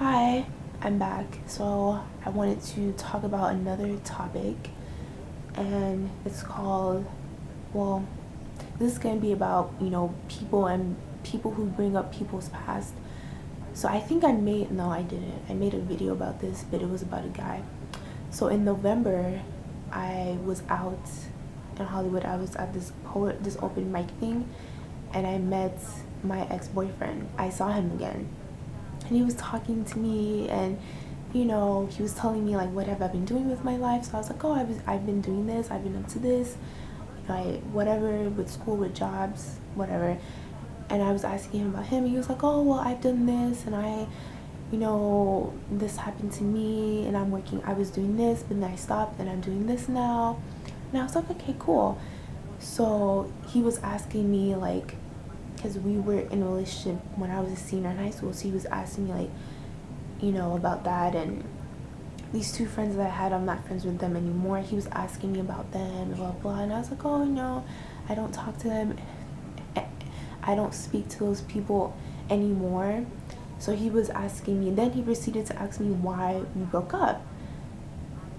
Hi, I'm back. So I wanted to talk about another topic, and it's called, well, this is going to be about, people and people who bring up people's past. So I think no, I didn't. I made a video about this, but it was about a guy. So in November, I was out in Hollywood. I was at this open mic thing, and I met my ex-boyfriend. I saw him again, and he was talking to me, and he was telling me like what have I been doing with my life. So I was like, oh, I've been doing this, I've been up to this, whatever, with school, with jobs, whatever. And I was asking him about him, and he was like, oh well, I've done this, and this happened to me, and I was doing this, but then I stopped, and I'm doing this now. And I was like, okay, cool. So he was asking me like, because we were in a relationship when I was a senior in high school, so he was asking me like, about that. And these two friends that I had, I'm not friends with them anymore. He was asking me about them, blah blah, and I was like, oh no, I don't talk to them, I don't speak to those people anymore. So he was asking me, and then he proceeded to ask me why we broke up.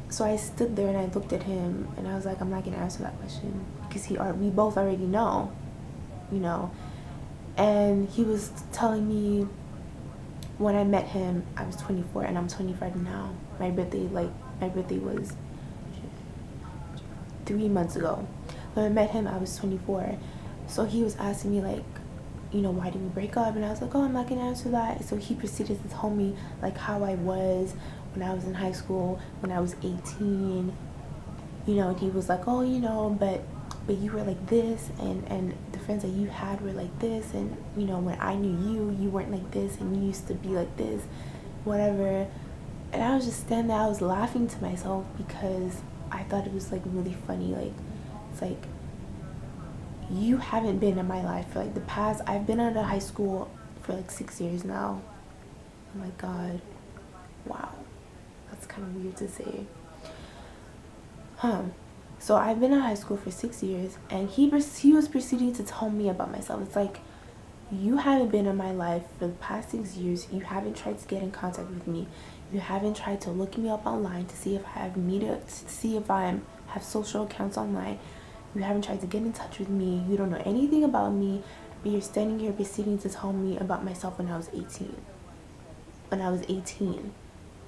So I stood there and I looked at him, and I was like, I'm not gonna answer that question because we both already know, you know. And he was telling me, when I met him, I was 24 and I'm 25 now. My birthday was 3 months ago. When I met him, I was 24. So he was asking me like, why did we break up? And I was like, oh, I'm not gonna answer that. So he proceeded to tell me like how I was when I was in high school, when I was 18. And he was like, oh, but you were like this, and the friends that you had were like this, and when I knew you weren't like this, and you used to be like this, whatever. And I was just standing there, I was laughing to myself because I thought it was like really funny. Like, it's like, you haven't been in my life for like the past, I've been out of high school for like 6 years now. Oh my god, wow, that's kind of weird to say. So I've been in high school for 6 years, and he was proceeding to tell me about myself. It's like, you haven't been in my life for the past 6 years. You haven't tried to get in contact with me. You haven't tried to look me up online to see if I have have social accounts online. You haven't tried to get in touch with me. You don't know anything about me, but you're standing here proceeding to tell me about myself when I was 18. When I was 18,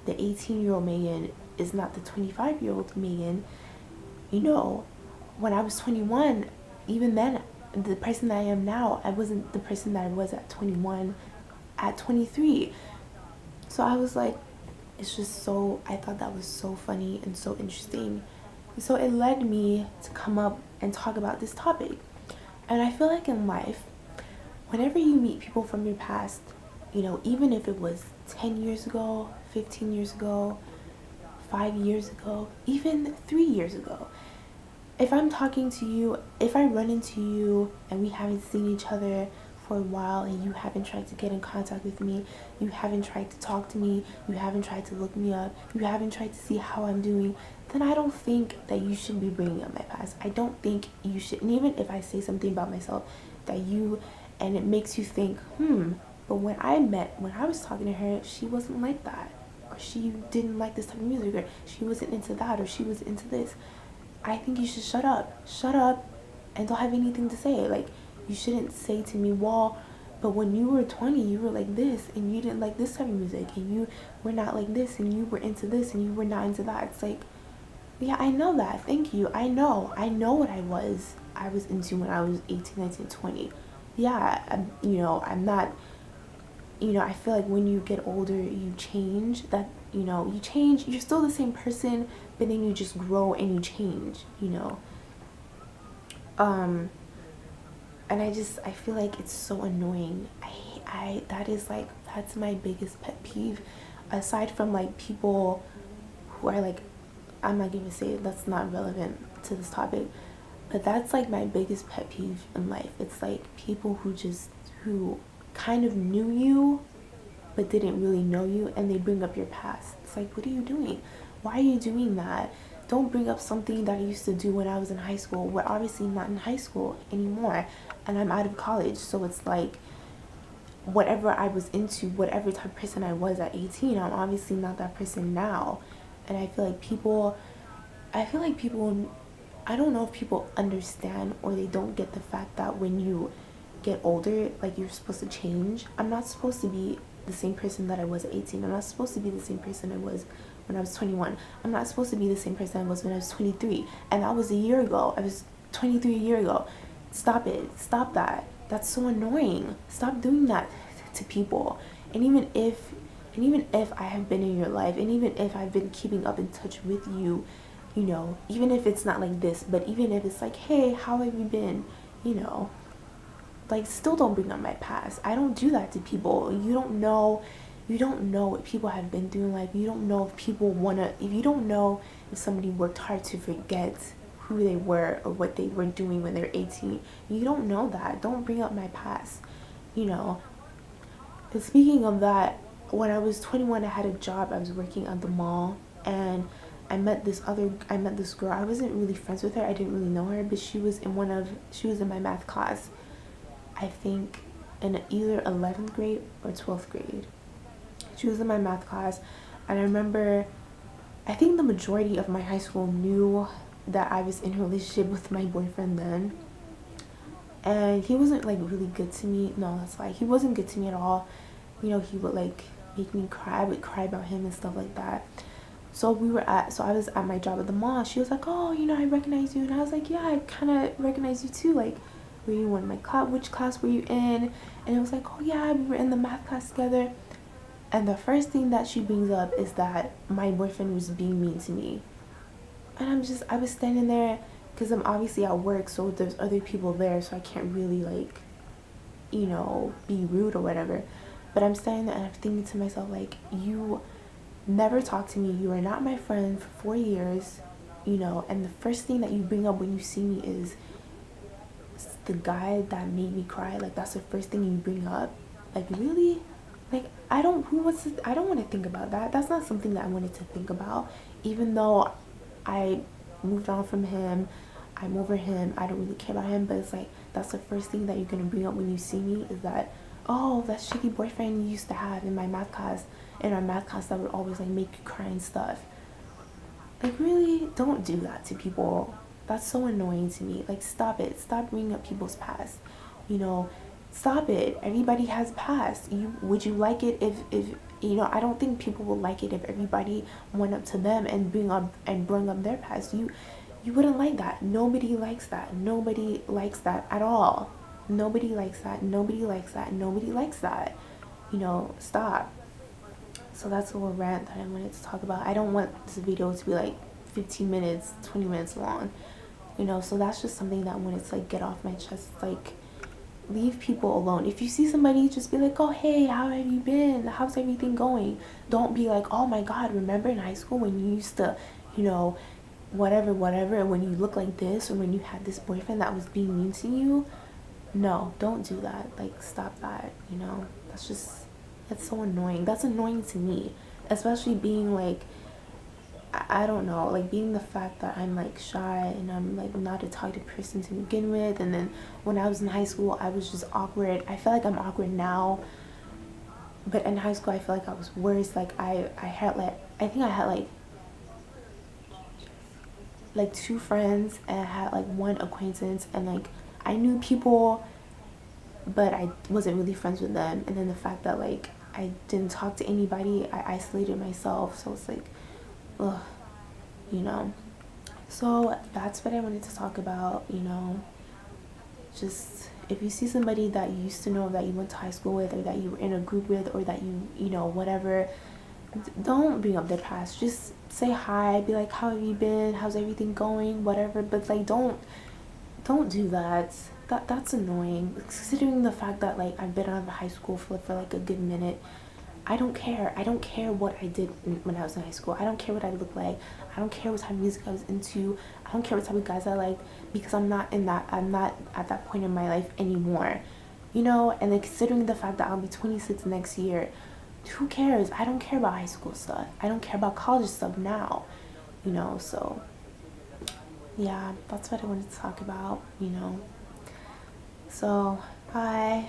the 18-year-old Megan is not the 25-year-old Megan. When I was 21, even then, the person that I am now, I wasn't the person that I was at 21, at 23. So I was like, I thought that was so funny and so interesting. So it led me to come up and talk about this topic. And I feel like in life, whenever you meet people from your past, even if it was 10 years ago, 15 years ago, 5 years ago, even 3 years ago, if I'm talking to you, if I run into you and we haven't seen each other for a while, and you haven't tried to get in contact with me, you haven't tried to talk to me, you haven't tried to look me up, you haven't tried to see how I'm doing, then I don't think that you should be bringing up my past. I don't think you should. And even if I say something about myself and it makes you think, but when I was talking to her, she wasn't like that, or she didn't like this type of music, or she wasn't into that, or she was into this. I think you should shut up, and don't have anything to say. Like, you shouldn't say to me, well, but when you were 20, you were like this, and you didn't like this type of music, and you were not like this, and you were into this, and you were not into that. It's like, yeah, I know that. Thank you. I know what I was into when I was 18, 19, 20. Yeah, I'm not, I feel like when you get older, you change. You change. You're still the same person, but then you just grow and you change, And I feel like it's so annoying. That's my biggest pet peeve. Aside from like people who are like, I'm not gonna say that's not relevant to this topic, but that's like my biggest pet peeve in life. It's like people who kind of knew you but didn't really know you, and they bring up your past. It's like, what are you doing? Why are you doing that? Don't bring up something that I used to do when I was in high school. We're obviously not in high school anymore, and I'm out of college. So it's like, whatever I was into, whatever type of person I was at 18, I'm obviously not that person now. And I feel like people, I don't know if people understand or they don't get the fact that when you get older, like you're supposed to change. I'm not supposed to be the same person that I was at 18. I'm not supposed to be the same person I was when I was 21. I'm not supposed to be the same person I was when I was 23. And that was a year ago. I was 23 a year ago. Stop it. Stop that. That's so annoying. Stop doing that to people. And even if I have been in your life, and even if I've been keeping up in touch with you, you know, even if it's not like this, but even if it's like, hey, how have you been? You know, like, still don't bring up my past. I don't do that to people. You don't know what people have been through in life. You don't know if you don't know if somebody worked hard to forget who they were or what they were doing when they were 18. You don't know that. Don't bring up my past, you know. And speaking of that, when I was 21, I had a job. I was working at the mall, and I met this girl. I wasn't really friends with her. I didn't really know her, but she was in my math class. I think in either 11th grade or 12th grade. She was in my math class, and I remember, I think the majority of my high school knew that I was in a relationship with my boyfriend then. And he wasn't like really good to me. No, that's why. He wasn't good to me at all. You know, he would like make me cry. I would cry about him and stuff like that. So I was at my job at the mall. She was like, oh, you know, I recognize you. And I was like, yeah, I kind of recognize you too. Like, were you in my class? Which class were you in? And it was like, oh yeah, we were in the math class together. And the first thing that she brings up is that my boyfriend was being mean to me. And I was standing there because I'm obviously at work, so there's other people there, so I can't really like, you know, be rude or whatever. But I'm standing there and I'm thinking to myself, like, you never talk to me. You are not my friend for 4 years, you know, and the first thing that you bring up when you see me is the guy that made me cry. Like, that's the first thing you bring up. Like, really? Like, I don't want to think about that. That's not something that I wanted to think about. Even though I moved on from him, I'm over him, I don't really care about him, but it's like, that's the first thing that you're going to bring up when you see me is that, oh, that shitty boyfriend you used to have in our math class that would always like make you cry and stuff. Like, really, don't do that to people. That's so annoying to me. Like, stop it. Stop bringing up people's past. You know, stop it. Everybody has past. Would you like it if you know, I don't think people would like it if everybody went up to them and bring up their past. You wouldn't like that. Nobody likes that. Nobody likes that at all. Nobody likes that. Nobody likes that. Nobody likes that. You know, stop. So that's a little rant that I wanted to talk about. I don't want this video to be like 15 minutes, 20 minutes long. You know, so that's just something that I wanted to like get off my chest. Like, leave people alone. If you see somebody, just be like, oh, hey, how have you been? How's everything going? Don't be like, oh my God, remember in high school when you used to, you know, whatever, and when you look like this, or when you had this boyfriend that was being mean to you. No, don't do that. Like, stop that, you know? That's so annoying. That's annoying to me, especially being like, I don't know, like being the fact that I'm like shy and I'm like not a talkative person to begin with, and then when I was in high school I was just awkward. I feel like I'm awkward now, but in high school I feel like I was worse. Like I think I had like 2 friends, and I had like 1 acquaintance, and like I knew people but I wasn't really friends with them. And then the fact that like I didn't talk to anybody, I isolated myself, so it's like, ugh, you know. So that's what I wanted to talk about, you know. Just, if you see somebody that you used to know, that you went to high school with, or that you were in a group with, or that you know, whatever, don't bring up their past. Just say hi, be like, how have you been, how's everything going, whatever. But like, don't do that. That's annoying, considering the fact that like I've been out of high school for like a good minute. I don't care what I did when I was in high school. I don't care what I look like. I don't care what type of music I was into. I don't care what type of guys I like, because I'm not at that point in my life anymore, you know. And then considering the fact that I'll be 26 next year, who cares? I don't care about high school stuff. I don't care about college stuff now, you know. So yeah, that's what I wanted to talk about, you know. So bye.